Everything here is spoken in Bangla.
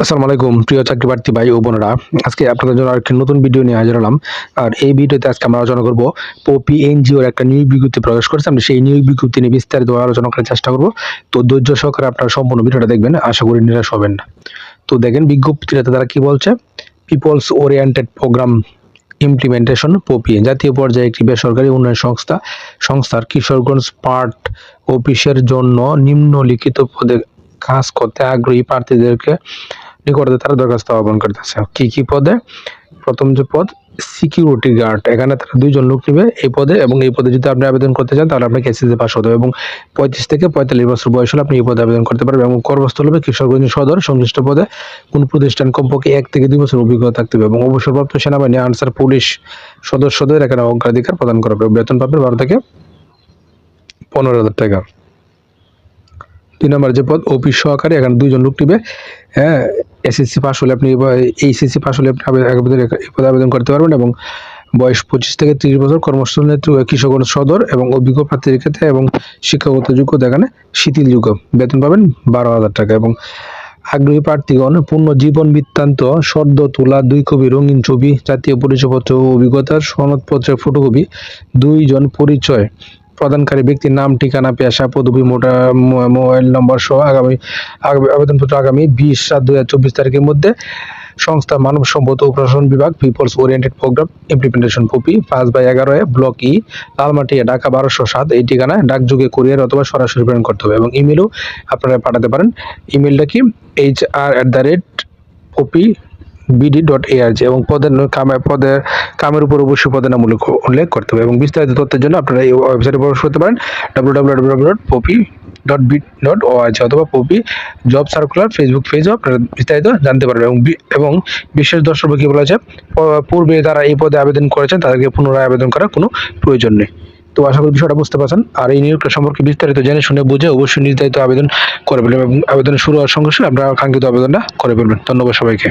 আসসালামু আলাইকুম প্রিয় চাকরি প্রার্থী ভাই ও বোনেরা, আজকে আপনাদের জন্য আরেকটি নতুন ভিডিও নিয়ে হাজির হলাম। আর এই ভিডিওতে আজকে আমরা আলোচনা করব পপি এনজিওর একটা নিয়োগ বিজ্ঞপ্তি প্রকাশ করেছে। আমরা সেই নিয়োগ বিজ্ঞপ্তি নিয়ে বিস্তারিত আলোচনা করার চেষ্টা করব। তো ধৈর্য সহকারে আপনারা সম্পূর্ণ ভিডিওটা দেখবেন, আশা করি নিরাশ হবেন না। তো দেখেন বিজ্ঞপ্তিটাতে তারা কি বলছে। Peoples oriented program implementation POPI জাতীয় পর্যায়ে একটি বেসরকারি উন্নয়ন সংস্থার কিশোরগঞ্জ পার্ট অফিসের জন্য নিম্নলিখিত পদে কাজ করতে আগ্রহী প্রার্থীদেরকে নিকটে তারা দরখাস্ত আহ্বান করতেছে। কি কি পদে? প্রথম যে পদ সিকিউরিটি গার্ড, এখানে তারা 2 জন লোক নেবে এই পদে, এবং এই পদে যদি আপনি আবেদন করতে চান তাহলে আপনাকে এসএসসি পাস হতে হবে এবং 35 থেকে 45 বছর বয়স হলে আপনি এই পদে আবেদন করতে পারবেন। এবং কর্মস্থল হবে কিশোরগঞ্জ সদর। সংশ্লিষ্ট পদে কোন প্রতিষ্ঠান কমপক্ষে 1 থেকে 2 বছর অভিজ্ঞতা থাকতে হবে এবং অবসরপ্রাপ্ত সেনাবাহিনী আনসার পুলিশ সদস্যদের এখানে অগ্রাধিকার প্রদান করা হবে। বেতন পাবেন 12 থেকে 15,000 টাকা। 2 নম্বর যে পদ অফিস সহকারী, এখানে 2 জন লোক নিবে। হ্যাঁ, এসএসসি পাস হলে আপনি এইচএসসি পাস হলে আপনি এই পদে আবেদন করতে পারবেন এবং বয়স 25 থেকে 30 বছর। কর্মস্থল নেতৃত্ব কিশোরগঞ্জ সদর এবং অভিজ্ঞ প্রার্থীদের ক্ষেত্রে এবং শিক্ষাগত যোগ্যতা এখানে শিথিলযোগ্য। বেতন পাবেন 12,000 টাকা এবং আগ্রহী প্রার্থীগণ পূর্ণ জীবন বৃত্তান্ত, সদ্য তোলা 2 কপি রঙিন ছবি, জাতীয় পরিচয়পত্র ও অভিজ্ঞতার সনদপত্রের ফটোকপি, 2 জন পরিচয় প্রদানকারী ব্যক্তির নাম, ঠিকানা, পেশা, পদবি, মোবাইল নম্বর সহ আবেদনপত্র আগামী 20/7/2024 তারিখের মধ্যে সংস্থার মানব সম্পদ ও প্রশাসন বিভাগ, peoples oriented program implementation POPI, 5/11 block E, Lalmatia, Dhaka 1207 এই ঠিকানায় ডাকযোগে, কুরিয়ার অথবা সরাসরি প্রেরণ করতে হবে এবং ইমেলও আপনারা পাঠাতে পারেন। ইমেলটা কি hr@poppybd.arg এবং কামের উপর অবশ্যই পদের নাম উল্লেখ করতে হবে এবং বিস্তারিত তথ্যের জন্য আপনারা এই ওয়েবসাইটে প্রবেশ করতে পারেন www.poppy.org অথবা পপি জব সার্কুলার ফেসবুক পেজও আপনারা বিস্তারিত জানতে পারবেন। এবং বিশেষ দর্শক কি বলেছে, পূর্বে তারা এই পদে আবেদন করেছেন তাদেরকে পুনরায় আবেদন করার কোনো প্রয়োজন নেই। তো আশা করি বিষয়টা বুঝতে পারছেন। আর এই নিয়োগটা সম্পর্কে বিস্তারিত জেনে শুনে বুঝে অবশ্যই নির্ধারিত আবেদন করে ফেলবেন এবং আবেদন শুরু হওয়ার সঙ্গে সঙ্গে আপনারা কাঙ্ক্ষিত আবেদনটা করে ফেলবেন। ধন্যবাদ সবাইকে।